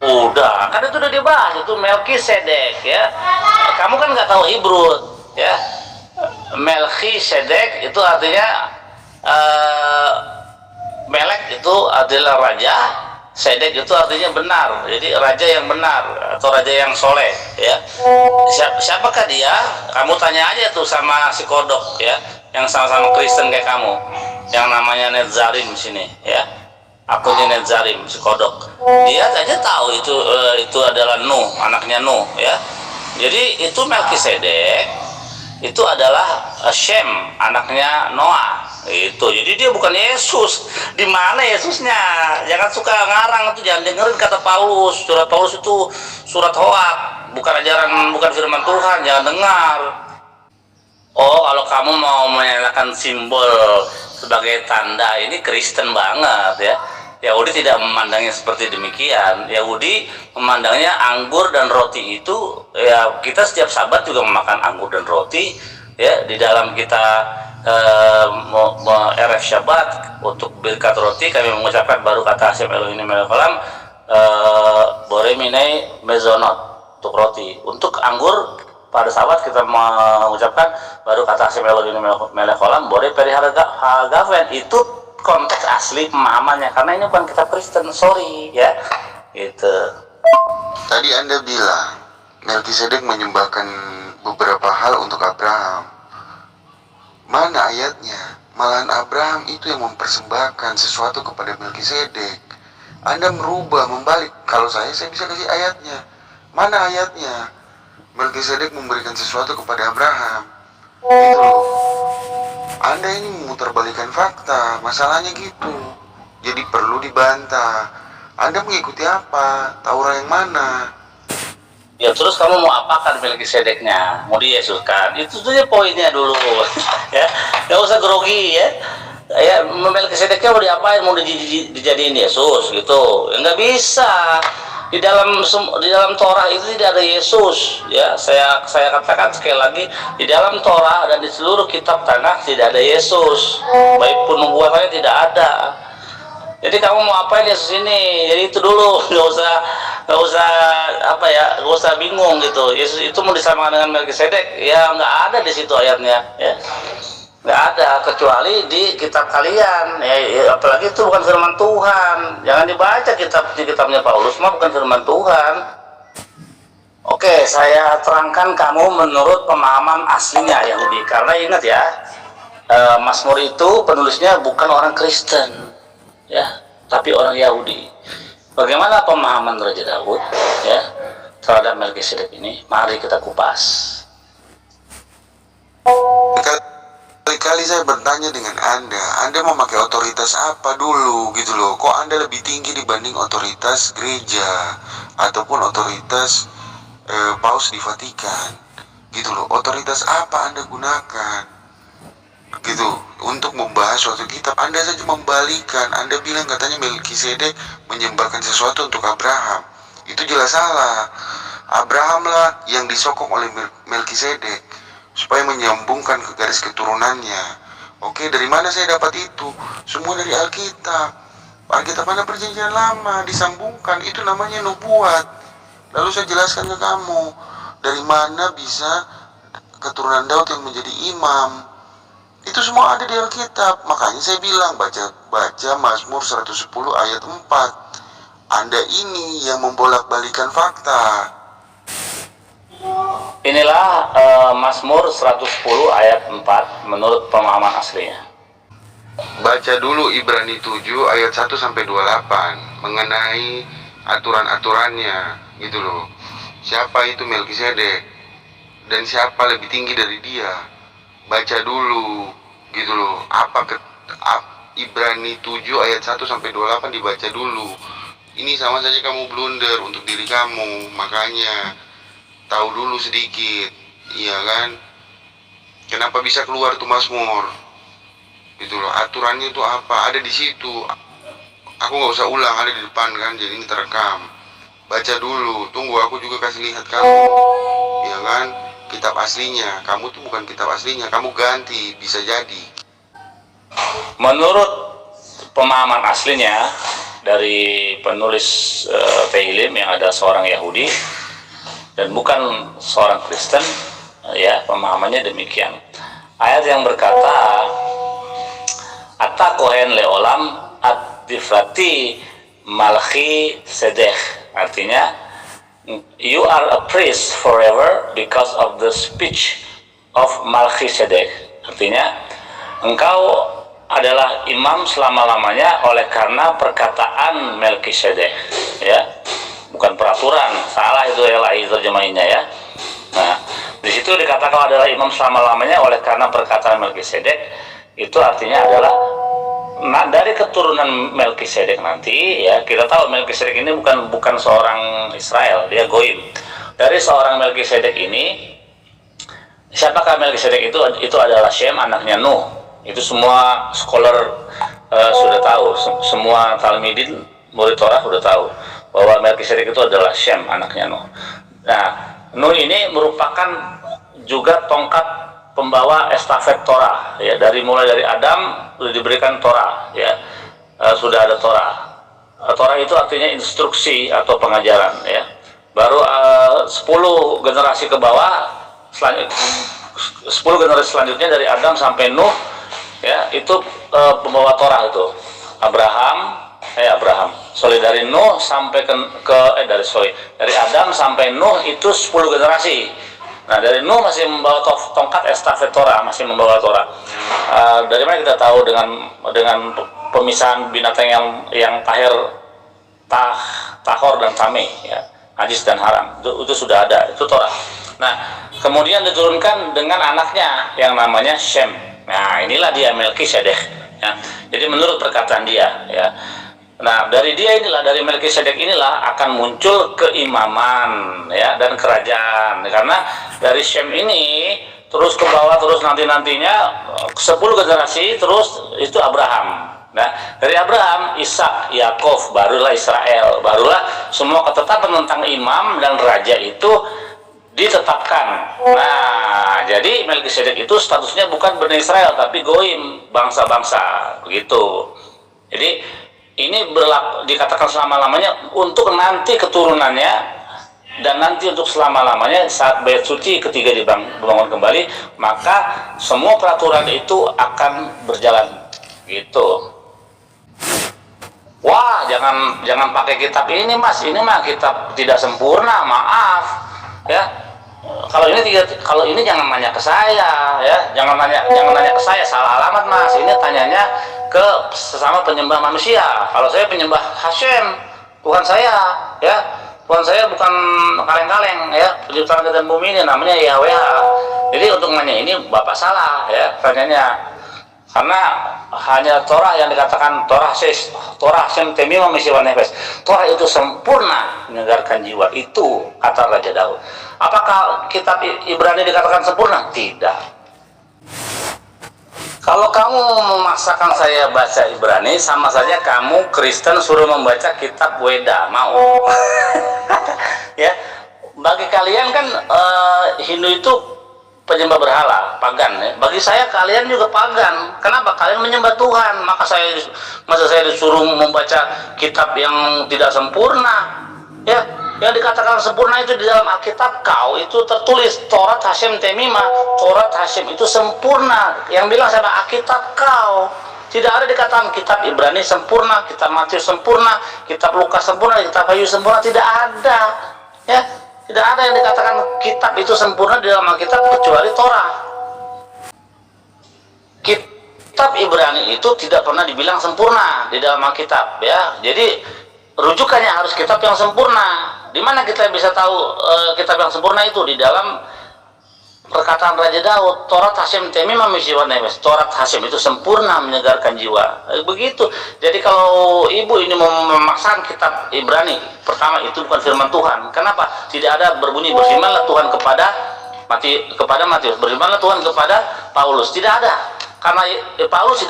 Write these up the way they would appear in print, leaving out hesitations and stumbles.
Udah, kan itu udah dibahas itu Melkisedek ya. Kamu kan nggak tahu Hebrew ya. Melkisedek itu artinya Melek itu adalah raja, Sedek itu artinya benar. Jadi raja yang benar atau raja yang soleh ya. Siapakah dia? Kamu tanya aja tuh sama si kodok ya, yang sama-sama Kristen kayak kamu, yang namanya Netzarim sini ya. Akunnya Netzarim si kodok. Dia aja tahu itu adalah Nuh, anaknya Nuh ya. Jadi itu Melkisedek itu adalah Shem, anaknya Noah. Itu jadi dia bukan Yesus. Di mana Yesusnya? Jangan suka ngarang itu, jangan dengerin kata Paulus. Surat Paulus itu surat hoak, bukan ajaran, bukan firman Tuhan. Jangan dengar. Oh, kalau kamu mau menyalakan simbol sebagai tanda, ini Kristen banget ya. Yahudi tidak memandangnya seperti demikian. Yahudi memandangnya anggur dan roti itu ya, kita setiap Sabat juga memakan anggur dan roti ya. Di dalam kita RF Syabat untuk berkat roti kami mengucapkan baru kata Hashem Elohim Melech Olam Borei Minei Mezonot untuk roti. Untuk anggur pada Sabat kita mengucapkan baru kata Hashem Elohim Melech Olam Borei Perihara Gaven. Itu konteks asli pemahamannya, karena ini bukan kitab Kristen, sorry ya. Itu tadi Anda bilang Melkisedek menyembahkan beberapa hal untuk Abraham. Mana ayatnya? Malahan Abraham itu yang mempersembahkan sesuatu kepada Melkisedek. Anda merubah, membalik. Kalau saya bisa kasih ayatnya. Mana ayatnya? Melkisedek memberikan sesuatu kepada Abraham. Gitu loh. Anda ini memutarbalikkan fakta, masalahnya gitu. Jadi perlu dibantah. Anda mengikuti apa? Taurat yang mana? ya, terus kamu mau apakan Melkisedeknya? Mau diyesuskan? Itu saja poinnya dulu ya. Gak usah grogi ya. Ya, Melkisedeknya mau diapain? Mau dijadiin Yesus gitu? Ya, nggak bisa. Di dalam Torah itu tidak ada Yesus ya. Saya katakan sekali lagi, di dalam Torah dan di seluruh kitab Tanakh tidak ada Yesus, baik pun nubuatannya tidak ada. Jadi kamu mau apain Yesus ini? Jadi itu dulu, nggak usah bingung gitu. Yesus itu mau disamakan dengan Melkisedek ya, nggak ada di situ ayatnya ya. Nggak ada, kecuali di kitab kalian ya, apalagi itu bukan firman Tuhan. Jangan dibaca kitabnya Paulus, mah bukan firman Tuhan. Oke, saya terangkan kamu menurut pemahaman aslinya Yahudi. Karena ingat ya, Mazmur itu penulisnya bukan orang Kristen ya, tapi orang Yahudi. Bagaimana pemahaman Raja Daud ya terhadap Melkisedek ini? Mari kita kupas. Kali-kali saya bertanya dengan Anda memakai otoritas apa dulu gitu loh. Kok Anda lebih tinggi dibanding otoritas gereja ataupun otoritas paus di Vatikan gitu loh. Otoritas apa Anda gunakan gitu untuk membahas suatu kitab? Anda saja membalikan. Anda bilang katanya Melkisedek menyembahkan sesuatu untuk Abraham. Itu jelas salah. Abraham lah yang disokong oleh Melkisedek supaya menyambungkan ke garis keturunannya. Oke, dari mana saya dapat itu? Semua dari Alkitab. Alkitab mana perjanjian lama disambungkan, itu namanya nubuat. Lalu saya jelaskan ke kamu, dari mana bisa keturunan Daud yang menjadi imam. Itu semua ada di Alkitab. Makanya saya bilang baca Mazmur 110 ayat 4. Anda ini yang membolak-balikan fakta. Inilah Mazmur 110 ayat 4 menurut pemahaman aslinya. Baca dulu Ibrani 7 ayat 1 sampai 28 mengenai aturan-aturannya gitu loh. Siapa itu Melkisedek dan siapa lebih tinggi dari dia? Baca dulu gitu loh. Ibrani 7 ayat 1 sampai 28 dibaca dulu. Ini sama saja kamu blunder untuk diri kamu. Makanya tahu dulu sedikit, iya kan? Kenapa bisa keluar tuh Mazmur? Gitu loh, aturannya itu apa? Ada di situ. Aku nggak usah ulang, ada di depan kan, jadi ini terekam. Baca dulu, tunggu aku juga kasih lihat kamu, iya kan? Kitab aslinya, kamu tuh bukan kitab aslinya, kamu ganti, bisa jadi. Menurut pemahaman aslinya dari penulis Tehillim Muslim yang ada seorang Yahudi dan bukan seorang Kristen, ya pemahamannya demikian. Ayat yang berkata Ata kohen leolam at difrati malchi sedech, artinya you are a priest forever because of the speech of Melchizedek. Artinya engkau adalah imam selama-lamanya oleh karena perkataan Melchizedek, ya, bukan peraturan. Salah itu ya, lain terjemahinnya ya. Nah, di situ dikatakan adalah imam selama-lamanya oleh karena perkataan Melchizedek. Itu artinya adalah dari keturunan Melchizedek nanti, ya, kita tahu Melchizedek ini bukan seorang Israel, dia goim. Dari seorang Melchizedek ini, siapakah Melchizedek itu adalah Shem, anaknya Nuh. Itu semua scholar sudah tahu, semua Talmidin, murid Torah sudah tahu bahwa Melchizedek itu adalah Shem, anaknya Nuh. Nah, Nuh ini merupakan juga tongkat pembawa estafet Torah, ya, mulai dari Adam sudah diberikan Torah, ya, sudah ada Torah. Torah itu artinya instruksi atau pengajaran, ya. Baru 10 generasi ke bawah, 10 generasi selanjutnya dari Adam sampai Nuh, ya, itu pembawa Torah itu Abraham. Dari Nuh sampai dari Adam sampai Nuh itu 10 generasi. Nah, dari Nuh masih membawa tongkat estafet Torah, masih membawa Torah. Dari mana kita tahu dengan pemisahan binatang yang tahor dan tameh, ya, najis dan haram, itu sudah ada, itu Torah. Nah, kemudian diturunkan dengan anaknya yang namanya Shem. Nah, inilah dia Melchizedek, ya. Jadi menurut perkataan dia, ya. Nah, dari Melchizedek inilah akan muncul keimaman, ya, dan kerajaan. Karena dari Shem ini terus ke bawah, terus nantinya 10 generasi terus itu Abraham. Nah, dari Abraham, Ishak, Yakov, barulah Israel, barulah semua ketetapan tentang imam dan raja itu ditetapkan. Nah, jadi Melchizedek itu statusnya bukan Bani Israel tapi goim, bangsa-bangsa, begitu. Jadi ini dikatakan selama-lamanya untuk nanti keturunannya, dan nanti untuk selama-lamanya saat Bait Suci ketiga dibangun kembali, maka semua peraturan itu akan berjalan, gitu. Wah, jangan pakai kitab ini, Mas. Ini mah kitab tidak sempurna, maaf, ya. Kalau ini jangan nanya ke saya, ya. Jangan nanya ke saya, salah alamat, Mas. Ini tanyanya ke sesama penyembah manusia. Kalau saya penyembah Hashem, Tuhan saya, ya. Tuhan saya bukan kaleng-kaleng, ya. Pencipta langit dan bumi ini namanya Yahweh. Jadi untuk nanya ini Bapak salah, ya, tanyanya. Karena hanya Torah yang dikatakan Torah Hashem Temimah Mesiwan Nefes. Torah itu sempurna menyegarkan jiwa. Itu kata Raja Daud. Apakah kitab Ibrani dikatakan sempurna? Tidak. Kalau kamu memaksakan saya baca Ibrani, sama saja kamu Kristen suruh membaca kitab Weda, mau? Ya, bagi kalian kan Hindu itu penyembah berhala, pagan, ya. Bagi saya kalian juga pagan. Kenapa? Kalian menyembah Tuhan. Masa saya disuruh membaca kitab yang tidak sempurna, ya. Yang dikatakan sempurna itu di dalam Alkitab kau itu tertulis Torat Hashem Temimah. Torat Hashem itu sempurna. Yang bilang siapa? Alkitab kau. Tidak ada dikatakan kitab Ibrani sempurna, kitab Matius sempurna, kitab Lukas sempurna, kitab Wahyu sempurna. Tidak ada, ya. Tidak ada yang dikatakan kitab itu sempurna di dalam Alkitab kecuali Torah. Kitab Ibrani itu tidak pernah dibilang sempurna di dalam Alkitab, ya. Jadi rujukannya harus kitab yang sempurna. Di mana kita bisa tahu kitab yang sempurna itu? Di dalam perkataan Raja Daud, Torat Hashem Temimah Mesiwan Nefes. Torat Hashem itu sempurna menyegarkan jiwa. Begitu. Jadi kalau ibu ini memaksakan kitab Ibrani, pertama itu bukan firman Tuhan. Kenapa? Tidak ada berbunyi berfirmanlah Tuhan kepada Matius, berfirmanlah Tuhan kepada Paulus. Tidak ada. Karena Paulus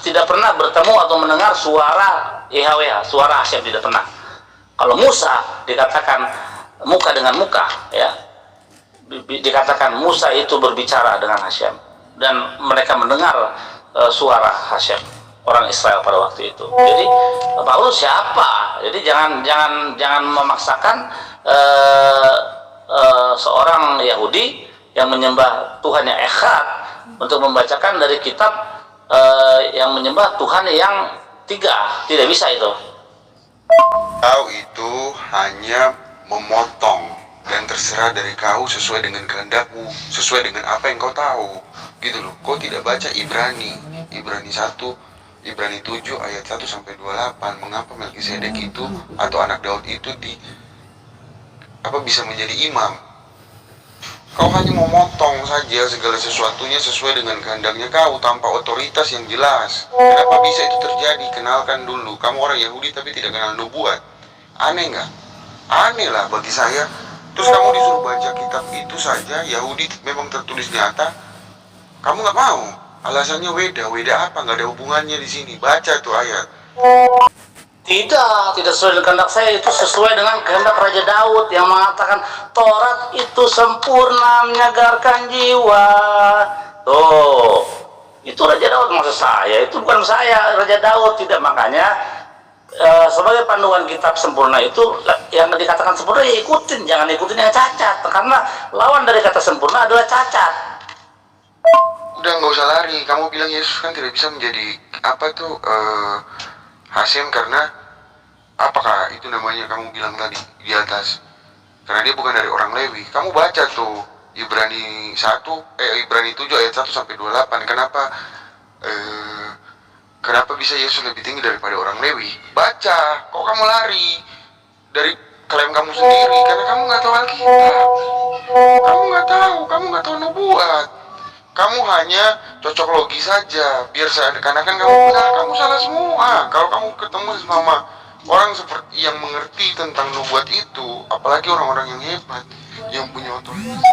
tidak pernah bertemu atau mendengar suara Yahweh, suara Hashem, tidak pernah. Kalau Musa dikatakan muka dengan muka, ya, dikatakan Musa itu berbicara dengan Hashem dan mereka mendengar suara Hashem, orang Israel pada waktu itu. Jadi Paulus siapa, Jadi jangan memaksakan seorang Yahudi yang menyembah Tuhan yang echad untuk membacakan dari kitab yang menyembah Tuhan yang tiga. Tidak bisa itu. Kau itu hanya memotong, dan terserah dari kau sesuai dengan kehendakmu, sesuai dengan apa yang kau tahu, gitu loh. Kau tidak baca Ibrani 1, Ibrani 7 ayat 1 sampai 28. Mengapa Melkisedek itu atau anak Daud itu bisa menjadi imam? Kau hanya memotong saja segala sesuatunya sesuai dengan kehendaknya kau tanpa otoritas yang jelas. Kenapa bisa itu terjadi? Kenalkan dulu. Kamu orang Yahudi tapi tidak kenal nubuat. Aneh nggak? Aneh lah bagi saya. Terus kamu disuruh baca kitab itu saja, Yahudi memang tertulis nyata. Kamu nggak mau? Alasannya weda apa? Nggak ada hubungannya di sini. Baca tuh ayat. Tidak sesuai dengan kehendak saya, itu sesuai dengan kehendak Raja Daud yang mengatakan Taurat itu sempurna menyegarkan jiwa. Tuh, itu Raja Daud, maksud saya, itu bukan saya, Raja Daud. Tidak, makanya sebagai panduan kitab sempurna itu yang dikatakan sempurna ya ikutin, jangan ikutin yang cacat, karena lawan dari kata sempurna adalah cacat. Udah nggak usah lari. Kamu bilang Yesus kan tidak bisa menjadi Hasem karena apakah itu namanya kamu bilang tadi di atas? Karena dia bukan dari orang Lewi. Kamu baca tuh Ibrani 7 ayat 1 sampai 28. Kenapa bisa Yesus lebih tinggi daripada orang Lewi? Baca. Kok kamu lari dari klaim kamu sendiri? Karena kamu nggak tahu Alkitab. Kamu nggak tahu nubuat. Kamu hanya cocok logi saja, biar seakan-akan kamu salah semua. Kalau kamu ketemu sama orang seperti yang mengerti tentang nubuat itu, apalagi orang-orang yang hebat, yang punya otoritas,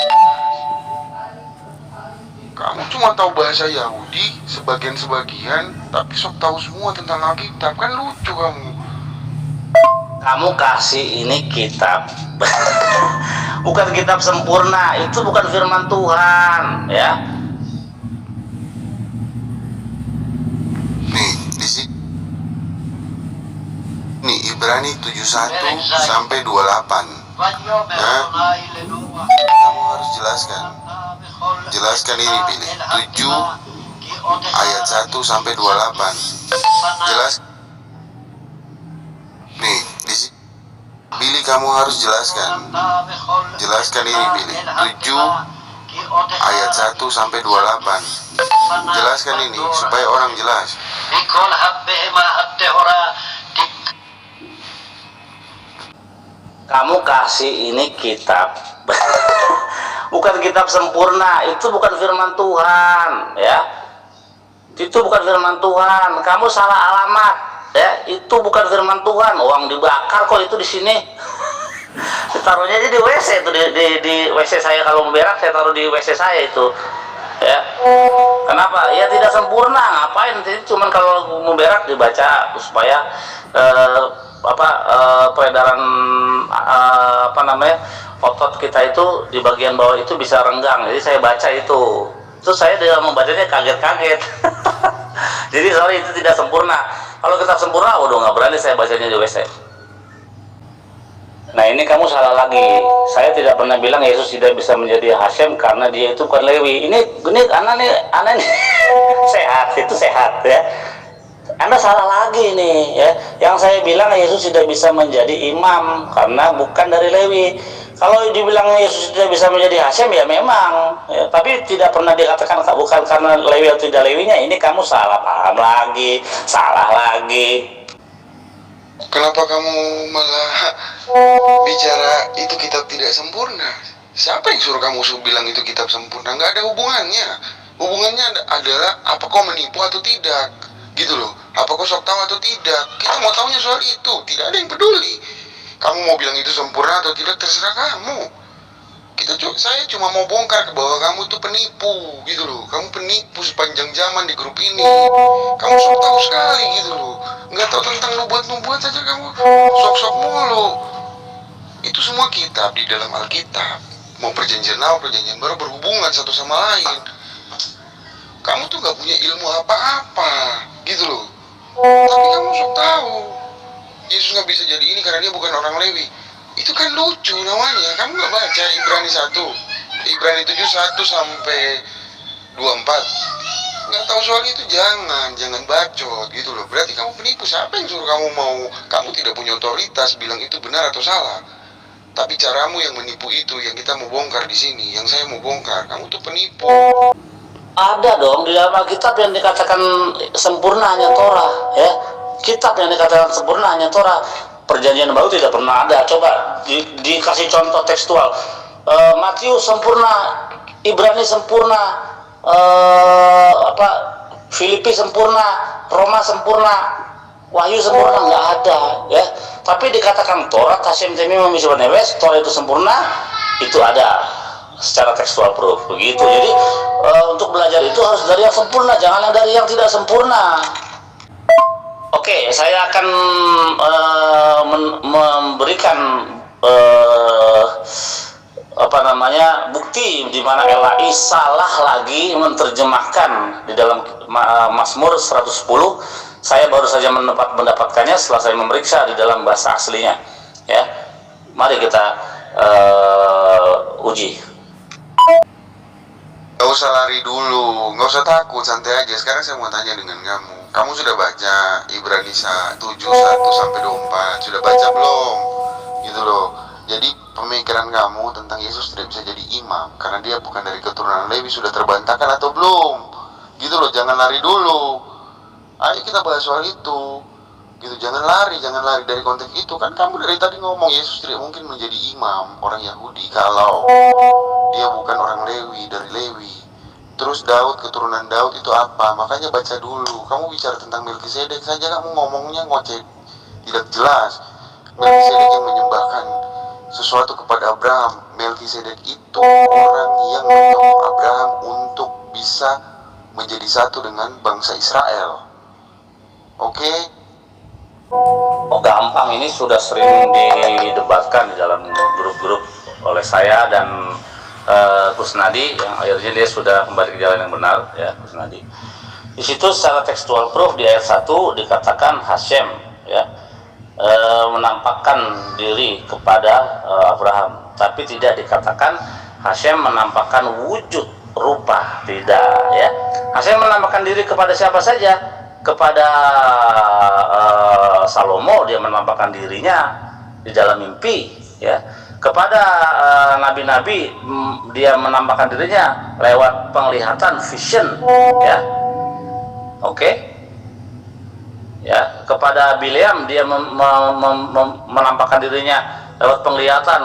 kamu cuma tahu bahasa Yahudi sebagian-sebagian, tapi sok tahu semua tentang Alkitab. Kan lucu kamu. Kamu kasih ini kitab bukan kitab sempurna, itu bukan firman Tuhan, ya. Nih Ibrani 71 sampai 28. Kamu harus jelaskan ini pilih 7 ayat 1 sampai 28. Nih di sini Billy, kamu harus jelaskan ini pilih 7 ayat 1 sampai 28. Jelaskan ini supaya orang jelas. Kamu kasih ini kitab bukan kitab sempurna, itu bukan firman Tuhan, ya. Itu bukan firman Tuhan. Kamu salah alamat, ya. Itu bukan firman Tuhan. Uang dibakar kok itu di sini. Taruhnya aja di WC itu, di WC saya. Kalau mau berak saya taruh di WC saya itu, ya. Kenapa? Ya tidak sempurna. Ngapain? Cuman kalau mau berak dibaca supaya peredaran otot kita itu di bagian bawah itu bisa renggang. Jadi saya baca itu. Terus saya dalam membacanya kaget-kaget. Jadi sorry, itu tidak sempurna. Kalau kitab sempurna, waduh nggak berani saya bacanya di WC. Nah ini kamu salah lagi. Saya tidak pernah bilang Yesus tidak bisa menjadi Hasem karena dia itu bukan Lewi. Ini anak nih sehat, itu sehat, ya. Anda salah lagi nih, ya. Yang saya bilang Yesus tidak bisa menjadi imam karena bukan dari Lewi. Kalau dibilang Yesus tidak bisa menjadi Hasem, ya memang, ya. Tapi tidak pernah dikatakan bukan karena Lewi atau tidak Lewinya. Ini kamu salah paham lagi, salah lagi. Kenapa kamu malah bicara itu kitab tidak sempurna? Siapa yang suruh kamu bilang itu kitab sempurna? Nggak ada hubungannya. Hubungannya adalah apa kau menipu atau tidak, gitu loh. Apa kau sok tahu atau tidak? Kita mau tahunya soal itu. Tidak ada yang peduli. Kamu mau bilang itu sempurna atau tidak, terserah kamu. Saya cuma mau bongkar bahwa kamu tuh penipu, gitu loh. Kamu penipu sepanjang zaman di grup ini. Kamu sok tahu sekali, gitu loh. Nggak tahu tentang nubuat saja kamu sok-sok mulu. Itu semua kitab di dalam Alkitab. Mau perjanjian lama, perjanjian baru berhubungan satu sama lain. Kamu tuh nggak punya ilmu apa-apa, gitu loh. Tapi kamu sok tahu. Yesus nggak bisa jadi ini karena dia bukan orang Lewi. Itu kan lucu namanya. Kamu nggak baca Ibrani 1, Ibrani 7 1 sampai 24. Nggak tahu soal itu, jangan bacot gitu loh. Berarti kamu penipu. Siapa yang suruh kamu mau? Kamu tidak punya otoritas bilang itu benar atau salah. Tapi caramu yang menipu itu yang kita mau bongkar di sini, yang saya mau bongkar. Kamu tuh penipu. Ada dong di dalam Alkitab yang dikatakan sempurna hanya Torah, ya. Kitab yang dikatakan sempurna hanya Torah. Perjanjian Baru tidak pernah ada. Coba dikasih contoh tekstual. Matius sempurna, Ibrani sempurna, Filipi sempurna, Roma sempurna, Wahyu sempurna, nggak ada, ya. Tapi dikatakan Torah Hashem Temim Misbanewes, Torah itu sempurna, itu ada secara tekstual proof begitu. Jadi untuk belajar itu harus dari yang sempurna, jangan dari yang tidak sempurna. Oke, saya akan memberikan bukti di mana LAI salah lagi menerjemahkan di dalam Mazmur 110. Saya baru saja mendapatkannya setelah saya memeriksa di dalam bahasa aslinya, ya. Mari kita uji. Gak usah lari dulu, gak usah takut, santai aja. Sekarang saya mau tanya dengan kamu. Kamu sudah baca Ibrani 7 1 sampai 24? Sudah baca belum? Gitu loh. Jadi pemikiran kamu tentang Yesus tidak bisa jadi imam karena dia bukan dari keturunan Lewi sudah terbantahkan atau belum? Gitu loh, jangan lari dulu. Ayo kita bahas soal itu. Gitu, jangan lari dari konteks itu. Kan kamu dari tadi ngomong Yesus tidak mungkin menjadi imam orang Yahudi kalau dia bukan orang Lewi, dari Lewi. Terus Daud, keturunan Daud itu apa? Makanya baca dulu. Kamu bicara tentang Melkisedek saja kamu ngomongnya ngoceh, tidak jelas. Melkisedek yang menyembahkan sesuatu kepada Abraham. Melkisedek itu orang yang menyokong Abraham untuk bisa menjadi satu dengan bangsa Israel. Oke? Oh, gampang, ini sudah sering didebatkan di dalam grup-grup oleh saya dan Kusnadi, yang akhirnya dia sudah kembali ke jalan yang benar, ya, Kusnadi. Di situ secara tekstual proof di ayat 1 dikatakan Hashem, ya, menampakkan diri kepada Abraham, tapi tidak dikatakan Hashem menampakkan wujud rupa, tidak, ya. Hashem menampakkan diri kepada siapa saja? Kepada Salomo dia menampakkan dirinya di dalam mimpi, ya. Kepada nabi-nabi dia menampakkan dirinya lewat penglihatan, vision, ya. Oke. Ya, kepada Bileam dia menampakkan dirinya lewat penglihatan,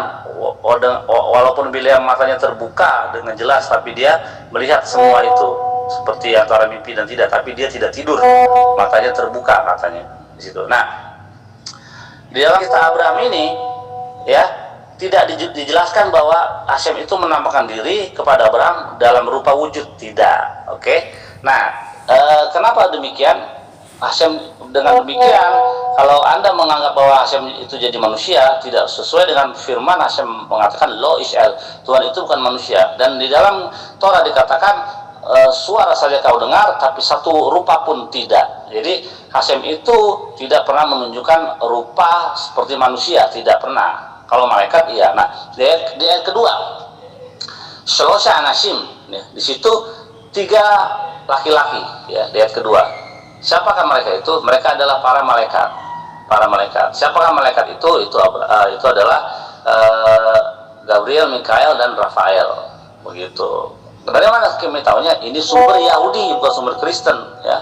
walaupun Bileam matanya terbuka dengan jelas, tapi dia melihat semua itu seperti antara mimpi dan tidak, tapi dia tidak tidur, matanya terbuka katanya di situ. Nah, di dalam kisah Abraham ini, ya, tidak dijelaskan bahwa Hashem itu menampakkan diri kepada Abraham dalam rupa wujud, tidak. Oke. Nah, kenapa demikian? Hashem dengan demikian, kalau Anda menganggap bahwa Hashem itu jadi manusia, tidak sesuai dengan firman Hashem mengatakan Lo Israel, Tuhan itu bukan manusia. Dan di dalam Torah dikatakan suara saja kau dengar, tapi satu rupa pun tidak. Jadi Hashem itu tidak pernah menunjukkan rupa seperti manusia, tidak pernah. Kalau malaikat iya. Nah, di ayat kedua, Shelosha Anasim, ya, di situ 3 laki-laki, ya, di ayat kedua. Siapakah mereka itu? Mereka adalah para malaikat. Para malaikat. Siapakah malaikat itu? Itu adalah Gabriel, Mikael, dan Rafael. Begitu. Dari mana kami tahunya? Ini sumber Yahudi, bukan sumber Kristen, ya.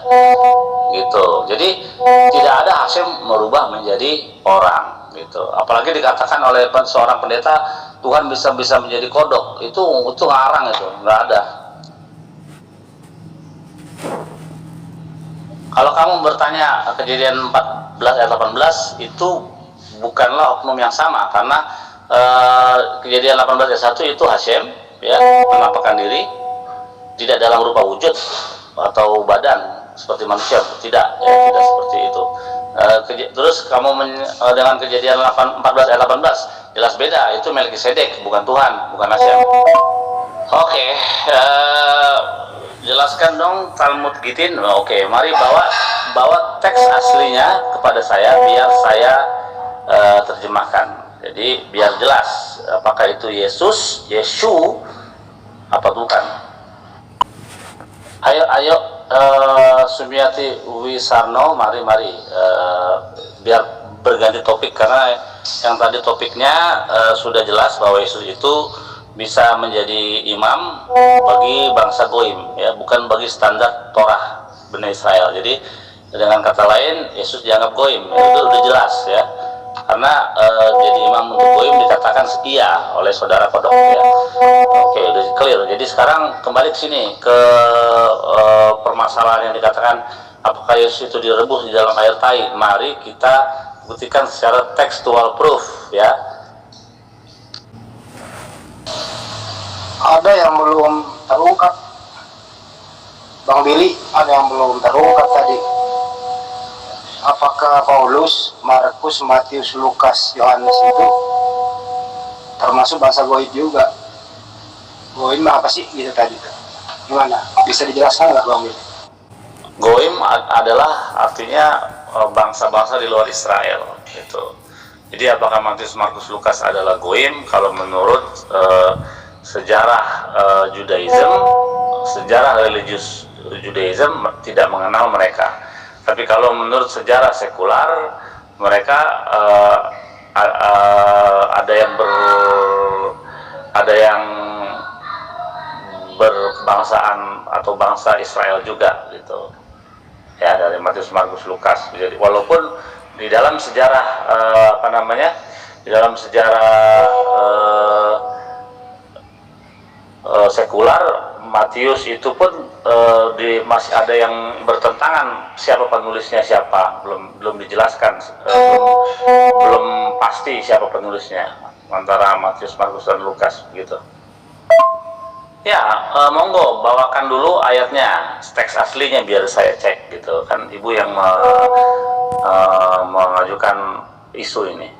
Gitu. Jadi tidak ada Hashem merubah menjadi orang, gitu. Apalagi dikatakan oleh seorang pendeta Tuhan bisa menjadi kodok. Itu ngarang, itu nggak ada. Kalau kamu bertanya Kejadian 14 ayat 18, itu bukanlah oknum yang sama, karena Kejadian 18 ayat 1 itu Hashem, ya, menampakkan diri tidak dalam rupa wujud atau badan seperti manusia, tidak, ya, tidak seperti itu. Terus kamu dengan Kejadian 14 ayat 18 jelas beda, itu Melkisedek, bukan Tuhan, bukan Hashem. Oke, jelaskan dong Talmud Gitin. Oke, mari bawa bawa teks aslinya kepada saya biar saya terjemahkan. Jadi biar jelas apakah itu Yesus, Yesu, apa bukan. Ayo Sumiati Wisarno, mari biar berganti topik, karena yang tadi topiknya sudah jelas bahwa Yesus itu bisa menjadi imam bagi bangsa Goim, ya, bukan bagi standar Torah Bani Israel. Jadi dengan kata lain, Yesus dianggap Goim, itu udah jelas ya, karena jadi imam untuk Goim dikatakan setia oleh saudara kodok ya. Oke, udah clear. Jadi sekarang kembali ke sini ke permasalahan yang dikatakan apakah Yesus itu direbus di dalam air tai. Mari kita buktikan secara textual proof ya. Ada yang belum terungkap, Bang Billy, ada yang belum terungkap tadi. Apakah Paulus, Markus, Matius, Lukas, Yohanes itu termasuk bangsa Goim juga? Goim apa sih gitu tadi? Gimana? Bisa dijelaskan nggak, Bang Billy? Goim adalah artinya bangsa-bangsa di luar Israel gitu. Jadi apakah Matius, Markus, Lukas adalah Goim? Kalau menurut sejarah Judaism, sejarah religius Judaism tidak mengenal mereka. Tapi kalau menurut sejarah sekular, mereka ada yang berbangsaan atau bangsa Israel juga gitu. Ya, dari Matius, Markus, Lukas. Jadi walaupun di dalam sejarah di dalam sejarah sekular, Matius itu pun masih ada yang bertentangan siapa penulisnya siapa, belum dijelaskan, belum pasti siapa penulisnya antara Matius, Markus, dan Lukas gitu. Ya, monggo bawakan dulu ayatnya, teks aslinya biar saya cek gitu kan, ibu yang mengajukan isu ini.